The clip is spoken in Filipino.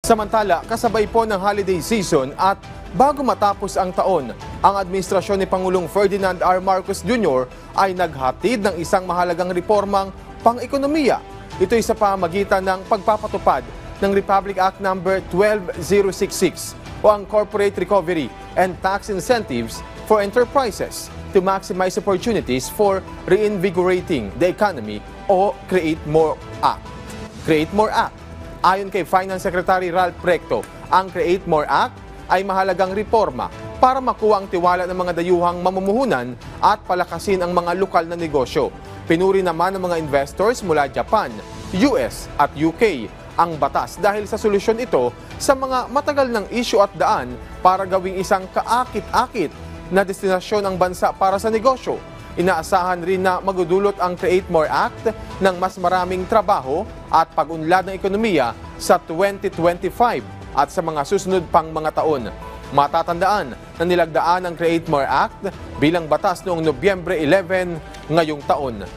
Samantala, kasabay po ng holiday season at bago matapos ang taon, ang administrasyon ni Pangulong Ferdinand R. Marcos Jr. ay naghatid ng isang mahalagang reformang pang-ekonomiya. Ito'y sa pamamagitan ng pagpapatupad ng Republic Act No. 12066 o ang Corporate Recovery and Tax Incentives for Enterprises to maximize opportunities for reinvigorating the economy o Create More Act. Create More Act. Ayon kay Finance Secretary Ralph Recto, ang Create More Act ay mahalagang reforma para makuha ang tiwala ng mga dayuhang mamumuhunan at palakasin ang mga lokal na negosyo. Pinuri naman ng mga investors mula Japan, US at UK ang batas dahil sa solusyon ito sa mga matagal ng issue at daan para gawing isang kaakit-akit na destinasyon ang bansa para sa negosyo. Inaasahan rin na magudulot ang Create More Act ng mas maraming trabaho at pag-unlad ng ekonomiya sa 2025 at sa mga susunod pang mga taon. Matatandaan na nilagdaan ang Create More Act bilang batas noong Nobyembre 11 ngayong taon.